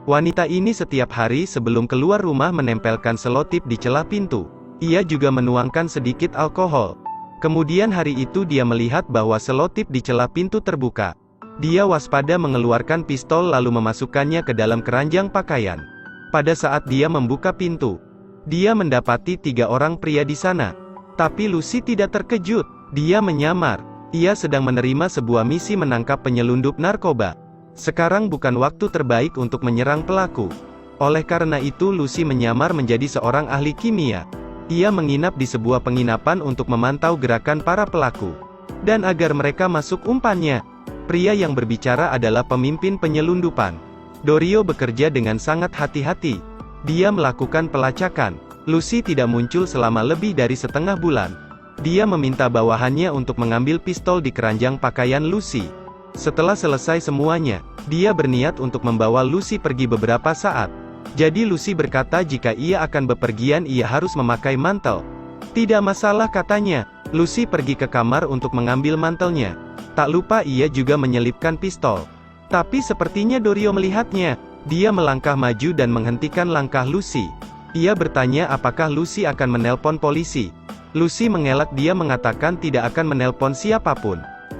Wanita ini setiap hari sebelum keluar rumah menempelkan selotip di celah pintu. Ia juga menuangkan sedikit alkohol. Kemudian hari itu dia melihat bahwa selotip di celah pintu terbuka. Dia waspada mengeluarkan pistol lalu memasukkannya ke dalam keranjang pakaian. Pada saat dia membuka pintu, dia mendapati 3 orang pria di sana. Tapi Lucy tidak terkejut. Dia menyamar. Ia sedang menerima sebuah misi menangkap penyelundup narkoba. Sekarang bukan waktu terbaik untuk menyerang pelaku. Oleh karena itu Lucy menyamar menjadi seorang ahli kimia. Ia menginap di sebuah penginapan untuk memantau gerakan para pelaku. Dan agar mereka masuk umpannya. Pria yang berbicara adalah pemimpin penyelundupan. Dorio bekerja dengan sangat hati-hati. Dia melakukan pelacakan. Lucy tidak muncul selama lebih dari setengah bulan. Dia meminta bawahannya untuk mengambil pistol di keranjang pakaian Lucy. Setelah selesai semuanya, dia berniat untuk membawa Lucy pergi beberapa saat. Jadi Lucy berkata jika ia akan bepergian ia harus memakai mantel. Tidak masalah katanya. Lucy pergi ke kamar untuk mengambil mantelnya. Tak lupa ia juga menyelipkan pistol. Tapi sepertinya Dorio melihatnya. Dia melangkah maju dan menghentikan langkah Lucy. Ia bertanya apakah Lucy akan menelpon polisi. Lucy mengelak, dia mengatakan tidak akan menelpon siapapun.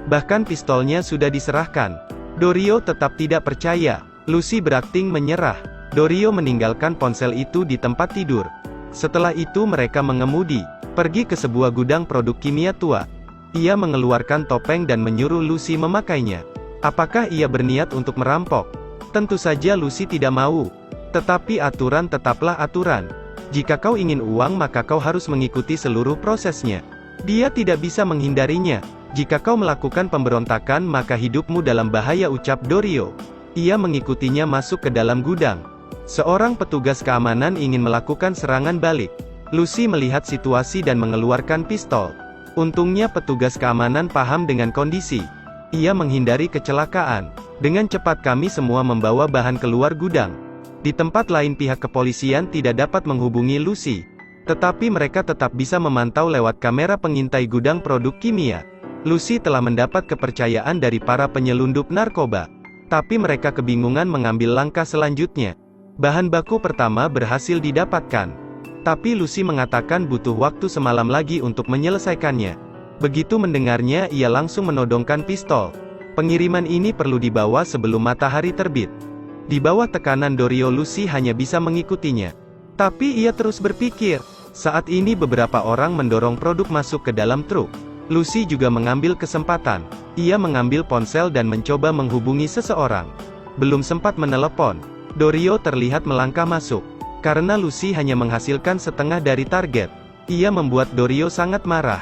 Bahkan pistolnya sudah diserahkan. Dorio tetap tidak percaya. Lucy berakting menyerah. Dorio meninggalkan ponsel itu di tempat tidur. Setelah itu mereka mengemudi, pergi ke sebuah gudang produk kimia tua. Ia mengeluarkan topeng dan menyuruh Lucy memakainya. Apakah ia berniat untuk merampok? Tentu saja Lucy tidak mau. Tetapi aturan tetaplah aturan. Jika kau ingin uang maka kau harus mengikuti seluruh prosesnya. Dia tidak bisa menghindarinya. Jika kau melakukan pemberontakan maka hidupmu dalam bahaya, ucap Dorio. Ia mengikutinya masuk ke dalam gudang. Seorang petugas keamanan ingin melakukan serangan balik. Lucy melihat situasi dan mengeluarkan pistol. Untungnya petugas keamanan paham dengan kondisi. Ia menghindari kecelakaan. Dengan cepat kami semua membawa bahan keluar gudang. Di tempat lain pihak kepolisian tidak dapat menghubungi Lucy. Tetapi mereka tetap bisa memantau lewat kamera pengintai gudang produk kimia. Lucy telah mendapat kepercayaan dari para penyelundup narkoba. Tapi mereka kebingungan mengambil langkah selanjutnya. Bahan baku pertama berhasil didapatkan. Tapi Lucy mengatakan butuh waktu semalam lagi untuk menyelesaikannya. Begitu mendengarnya ia langsung menodongkan pistol. Pengiriman ini perlu dibawa sebelum matahari terbit. Di bawah tekanan Dorio Lucy hanya bisa mengikutinya. Tapi ia terus berpikir. Saat ini beberapa orang mendorong produk masuk ke dalam truk. Lucy juga mengambil kesempatan. Ia mengambil ponsel dan mencoba menghubungi seseorang. Belum sempat menelepon, Dorio terlihat melangkah masuk. Karena Lucy hanya menghasilkan setengah dari target, ia membuat Dorio sangat marah.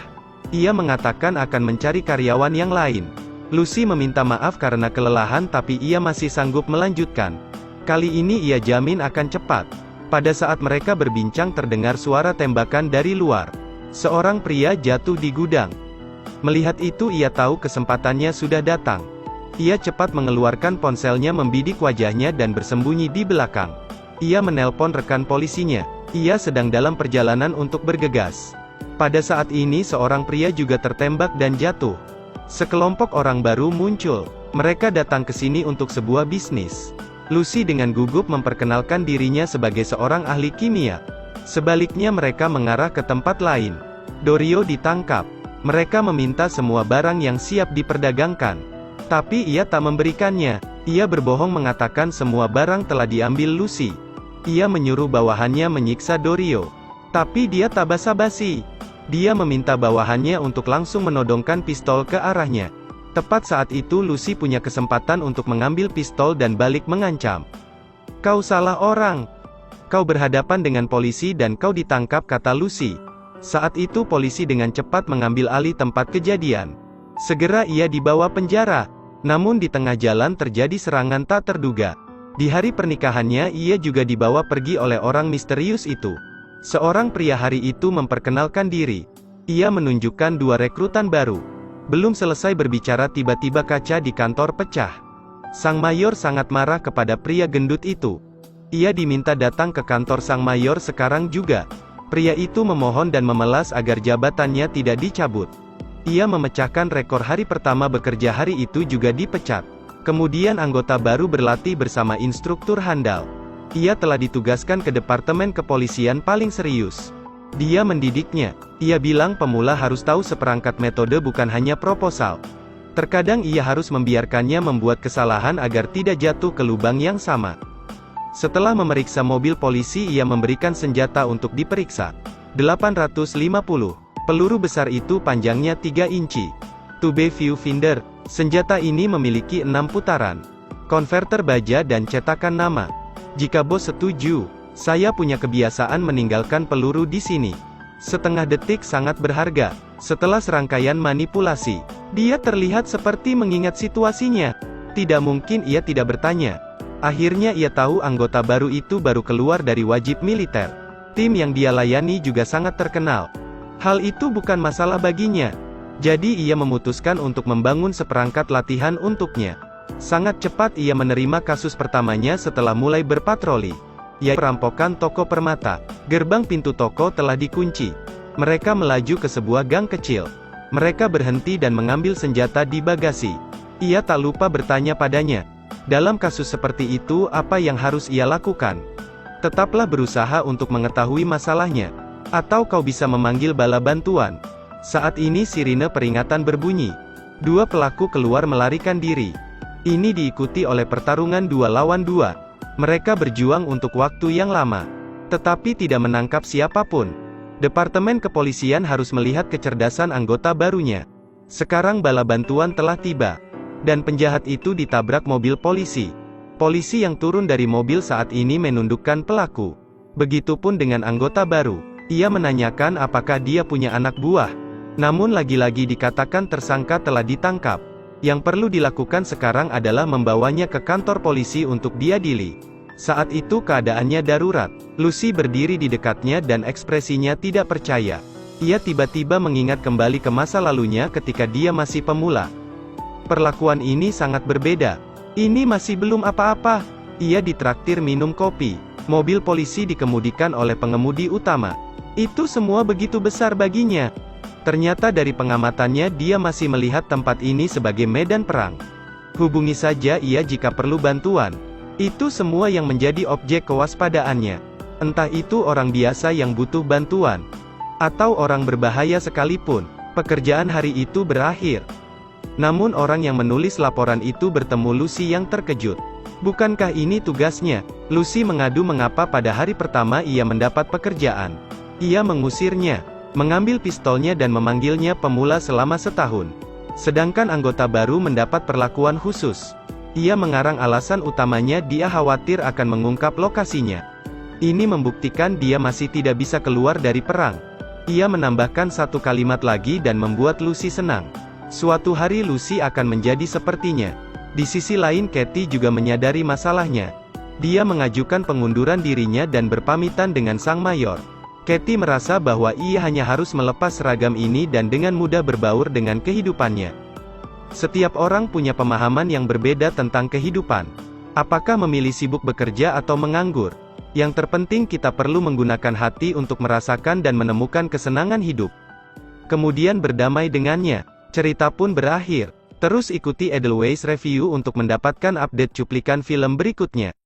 Ia mengatakan akan mencari karyawan yang lain. Lucy meminta maaf karena kelelahan tapi ia masih sanggup melanjutkan. Kali ini ia jamin akan cepat. Pada saat mereka berbincang terdengar suara tembakan dari luar. Seorang pria jatuh di gudang. Melihat itu ia tahu kesempatannya sudah datang. Ia cepat mengeluarkan ponselnya, membidik wajahnya dan bersembunyi di belakang. Ia menelpon rekan polisinya. Ia sedang dalam perjalanan untuk bergegas. Pada saat ini seorang pria juga tertembak dan jatuh. Sekelompok orang baru muncul. Mereka datang ke sini untuk sebuah bisnis. Lucy dengan gugup memperkenalkan dirinya sebagai seorang ahli kimia. Sebaliknya mereka mengarah ke tempat lain. Dorio ditangkap. Mereka meminta semua barang yang siap diperdagangkan. Tapi ia tak memberikannya. Ia berbohong mengatakan semua barang telah diambil Lucy. Ia menyuruh bawahannya menyiksa Dorio. Tapi dia tak basa-basi. Dia meminta bawahannya untuk langsung menodongkan pistol ke arahnya. Tepat saat itu Lucy punya kesempatan untuk mengambil pistol dan balik mengancam. Kau salah orang. Kau berhadapan dengan polisi dan kau ditangkap, kata Lucy. Saat itu polisi dengan cepat mengambil alih tempat kejadian. Segera ia dibawa penjara. Namun di tengah jalan terjadi serangan tak terduga. Di hari pernikahannya ia juga dibawa pergi oleh orang misterius itu. Seorang pria hari itu memperkenalkan diri. Ia menunjukkan 2 rekrutan baru. Belum selesai berbicara tiba-tiba kaca di kantor pecah. Sang mayor sangat marah kepada pria gendut itu. Ia diminta datang ke kantor sang mayor sekarang juga. Pria itu memohon dan memelas agar jabatannya tidak dicabut. Ia memecahkan rekor hari pertama bekerja hari itu juga dipecat. Kemudian anggota baru berlatih bersama instruktur handal. Ia telah ditugaskan ke departemen kepolisian paling serius. Dia mendidiknya. Ia bilang pemula harus tahu seperangkat metode, bukan hanya proposal. Terkadang ia harus membiarkannya membuat kesalahan agar tidak jatuh ke lubang yang sama. Setelah memeriksa mobil polisi, ia memberikan senjata untuk diperiksa. 850. Peluru besar itu panjangnya 3 inci. Tube viewfinder. Senjata ini memiliki 6 putaran. Konverter baja dan cetakan nama. Jika bos setuju, saya punya kebiasaan meninggalkan peluru di sini. Setengah detik sangat berharga. Setelah serangkaian manipulasi, dia terlihat seperti mengingat situasinya. Tidak mungkin ia tidak bertanya. Akhirnya ia tahu anggota baru itu baru keluar dari wajib militer. Tim yang dia layani juga sangat terkenal. Hal itu bukan masalah baginya. Jadi ia memutuskan untuk membangun seperangkat latihan untuknya. Sangat cepat ia menerima kasus pertamanya setelah mulai berpatroli, yaitu perampokan toko permata. Gerbang pintu toko telah dikunci. Mereka melaju ke sebuah gang kecil. Mereka berhenti dan mengambil senjata di bagasi. Ia tak lupa bertanya padanya, dalam kasus seperti itu apa yang harus ia lakukan? Tetaplah berusaha untuk mengetahui masalahnya. Atau kau bisa memanggil bala bantuan. Saat ini sirine peringatan berbunyi. Dua pelaku keluar melarikan diri. Ini diikuti oleh pertarungan 2 lawan 2. Mereka berjuang untuk waktu yang lama, tetapi tidak menangkap siapapun. Departemen kepolisian harus melihat kecerdasan anggota barunya. Sekarang bala bantuan telah tiba, dan penjahat itu ditabrak mobil polisi. Polisi yang turun dari mobil saat ini menundukkan pelaku. Begitupun dengan anggota baru. Ia menanyakan apakah dia punya anak buah. Namun lagi-lagi dikatakan tersangka telah ditangkap. Yang perlu dilakukan sekarang adalah membawanya ke kantor polisi untuk diadili. Saat itu keadaannya darurat. Lucy berdiri di dekatnya dan ekspresinya tidak percaya. Ia tiba-tiba mengingat kembali ke masa lalunya ketika dia masih pemula. Perlakuan ini sangat berbeda. Ini masih belum apa-apa. Ia ditraktir minum kopi. Mobil polisi dikemudikan oleh pengemudi utama. Itu semua begitu besar baginya. Ternyata dari pengamatannya dia masih melihat tempat ini sebagai medan perang. Hubungi saja ia jika perlu bantuan. Itu semua yang menjadi objek kewaspadaannya. Entah itu orang biasa yang butuh bantuan, atau orang berbahaya sekalipun, pekerjaan hari itu berakhir. Namun orang yang menulis laporan itu bertemu Lucy yang terkejut. Bukankah ini tugasnya? Lucy mengadu mengapa pada hari pertama ia mendapat pekerjaan. Ia mengusirnya, mengambil pistolnya dan memanggilnya pemula selama setahun. Sedangkan anggota baru mendapat perlakuan khusus. Ia mengarang alasan utamanya, dia khawatir akan mengungkap lokasinya. Ini membuktikan dia masih tidak bisa keluar dari perang. Ia menambahkan satu kalimat lagi dan membuat Lucy senang. Suatu hari Lucy akan menjadi sepertinya. Di sisi lain Katie juga menyadari masalahnya. Dia mengajukan pengunduran dirinya dan berpamitan dengan sang mayor. Katie merasa bahwa ia hanya harus melepas seragam ini dan dengan mudah berbaur dengan kehidupannya. Setiap orang punya pemahaman yang berbeda tentang kehidupan. Apakah memilih sibuk bekerja atau menganggur? Yang terpenting kita perlu menggunakan hati untuk merasakan dan menemukan kesenangan hidup. Kemudian berdamai dengannya. Cerita pun berakhir. Terus ikuti Edelweiss Review untuk mendapatkan update cuplikan film berikutnya.